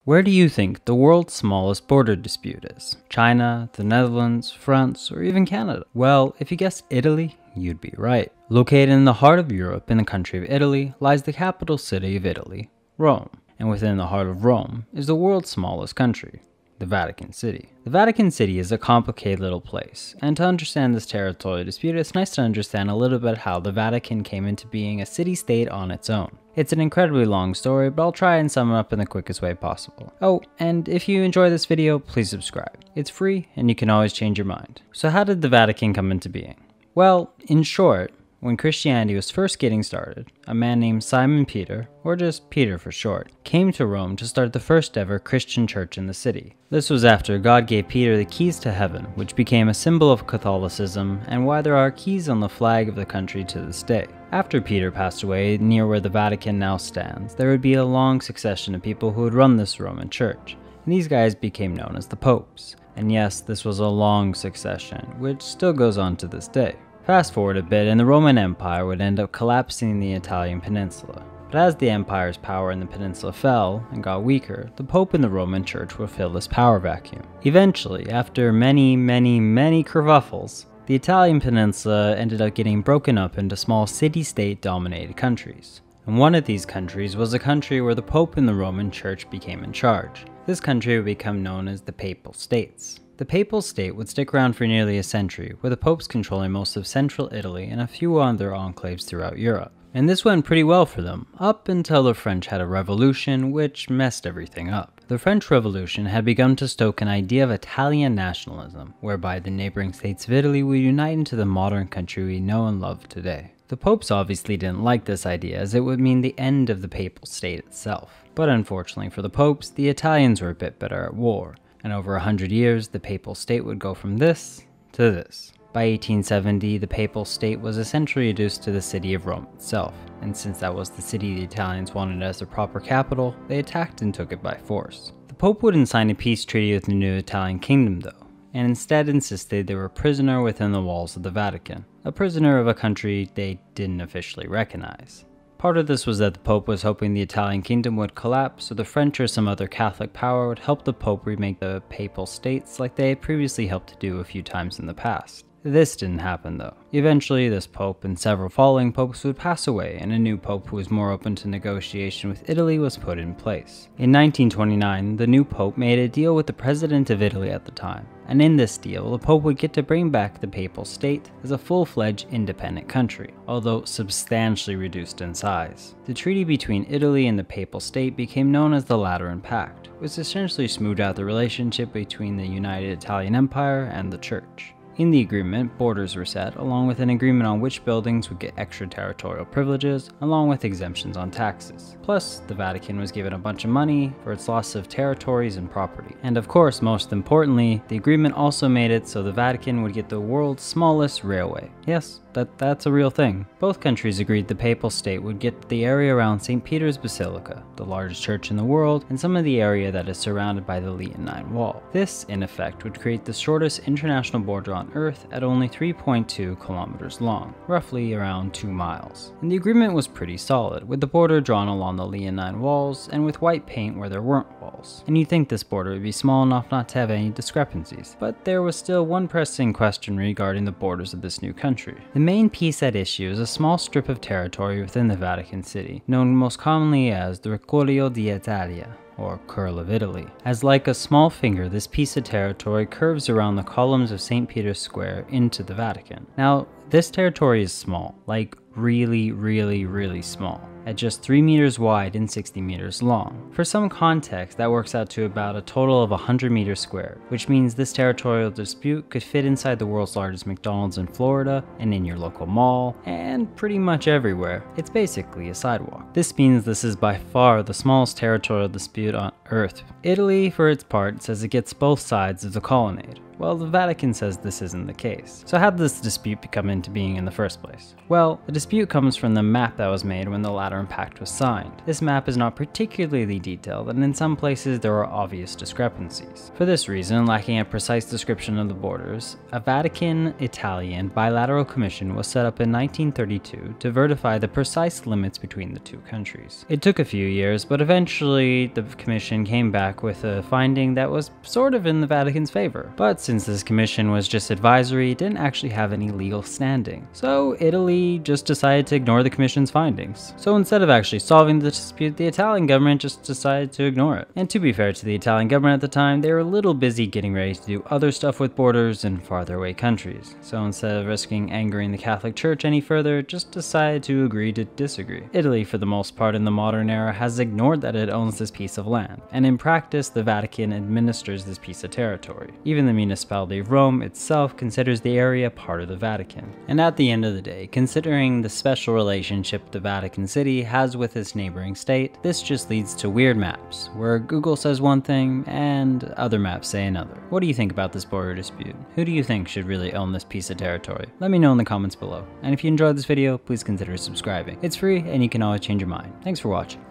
Where do you think the world's smallest border dispute is? China, the Netherlands, France, or even Canada? Well, if you guessed Italy, you'd be right. Located in the heart of Europe in the country of Italy lies the capital city of Italy, Rome. And within the heart of Rome is the world's smallest country, the Vatican City. The Vatican City is a complicated little place, and to understand this territorial dispute, it's nice to understand a little bit how the Vatican came into being a city-state on its own. It's an incredibly long story, but I'll try and sum it up in the quickest way possible. Oh, and if you enjoy this video, please subscribe. It's free, and you can always change your mind. So how did the Vatican come into being? Well, in short, when Christianity was first getting started, a man named Simon Peter, or just Peter for short, came to Rome to start the first ever Christian church in the city. This was after God gave Peter the keys to heaven, which became a symbol of Catholicism and why there are keys on the flag of the country to this day. After Peter passed away, near where the Vatican now stands, there would be a long succession of people who would run this Roman church, and these guys became known as the popes. And yes, this was a long succession, which still goes on to this day. Fast forward a bit and the Roman Empire would end up collapsing in the Italian peninsula. But as the empire's power in the peninsula fell and got weaker, the Pope in the Roman Church would fill this power vacuum. Eventually, after many kerfuffles, the Italian peninsula ended up getting broken up into small city-state dominated countries. And one of these countries was a country where the Pope in the Roman Church became in charge. This country would become known as the Papal States. The Papal State would stick around for nearly a century, with the popes controlling most of central Italy and a few other enclaves throughout Europe. And this went pretty well for them, up until the French had a revolution which messed everything up. The French Revolution had begun to stoke an idea of Italian nationalism, whereby the neighboring states of Italy would unite into the modern country we know and love today. The popes obviously didn't like this idea, as it would mean the end of the Papal State itself. But unfortunately for the popes, the Italians were a bit better at war. And over 100 years, the Papal State would go from this to this. By 1870, the Papal State was essentially reduced to the city of Rome itself, and since that was the city the Italians wanted as their proper capital, they attacked and took it by force. The Pope wouldn't sign a peace treaty with the new Italian kingdom though, and instead insisted they were a prisoner within the walls of the Vatican, a prisoner of a country they didn't officially recognize. Part of this was that the Pope was hoping the Italian kingdom would collapse, so the French or some other Catholic power would help the Pope remake the Papal States like they had previously helped to do a few times in the past. This didn't happen though. Eventually, this Pope and several following popes would pass away, and a new Pope who was more open to negotiation with Italy was put in place. In 1929, the new Pope made a deal with the President of Italy at the time, and in this deal, the Pope would get to bring back the Papal State as a full-fledged independent country, although substantially reduced in size. The treaty between Italy and the Papal State became known as the Lateran Pact, which essentially smoothed out the relationship between the United Italian Empire and the Church. In the agreement, borders were set, along with an agreement on which buildings would get extraterritorial privileges, along with exemptions on taxes. Plus, the Vatican was given a bunch of money for its loss of territories and property. And of course, most importantly, the agreement also made it so the Vatican would get the world's smallest railway. Yes, that's a real thing. Both countries agreed the Papal State would get the area around St. Peter's Basilica, the largest church in the world, and some of the area that is surrounded by the Leonine Wall. This, in effect, would create the shortest international border on Earth at only 3.2 kilometers long, roughly around 2 miles. And the agreement was pretty solid, with the border drawn along the Leonine walls and with white paint where there weren't walls. And you'd think this border would be small enough not to have any discrepancies, but there was still one pressing question regarding the borders of this new country. The main piece at issue is a small strip of territory within the Vatican City, known most commonly as the Ricciolio d'Italia, or Curl of Italy. As like a small finger, this piece of territory curves around the columns of St. Peter's Square into the Vatican. Now, this territory is small, like really small, at just 3 meters wide and 60 meters long. For some context, that works out to about a total of 100 meters squared, which means this territorial dispute could fit inside the world's largest McDonald's in Florida, and in your local mall, and pretty much everywhere. It's basically a sidewalk. This means this is by far the smallest territorial dispute on Earth. Italy, for its part, says it gets both sides of the colonnade. Well, the Vatican says this isn't the case. So how did this dispute come into being in the first place? Well, the dispute comes from the map that was made when the Lateran Pact was signed. This map is not particularly detailed, and in some places there are obvious discrepancies. For this reason, lacking a precise description of the borders, a Vatican-Italian bilateral commission was set up in 1932 to verify the precise limits between the two countries. It took a few years, but eventually the commission came back with a finding that was sort of in the Vatican's favor. But since this commission was just advisory, it didn't actually have any legal standing. So Italy just decided to ignore the commission's findings. So instead of actually solving the dispute, the Italian government just decided to ignore it. And to be fair to the Italian government at the time, they were a little busy getting ready to do other stuff with borders in farther away countries. So instead of risking angering the Catholic Church any further, just decided to agree to disagree. Italy, for the most part in the modern era, has ignored that it owns this piece of land, and in practice the Vatican administers this piece of territory. Even the municipality of Rome itself considers the area part of the Vatican. And at the end of the day, considering the special relationship the Vatican City has with its neighboring state, this just leads to weird maps, where Google says one thing and other maps say another. What do you think about this border dispute? Who do you think should really own this piece of territory? Let me know in the comments below. And if you enjoyed this video, please consider subscribing. It's free and you can always change your mind. Thanks for watching.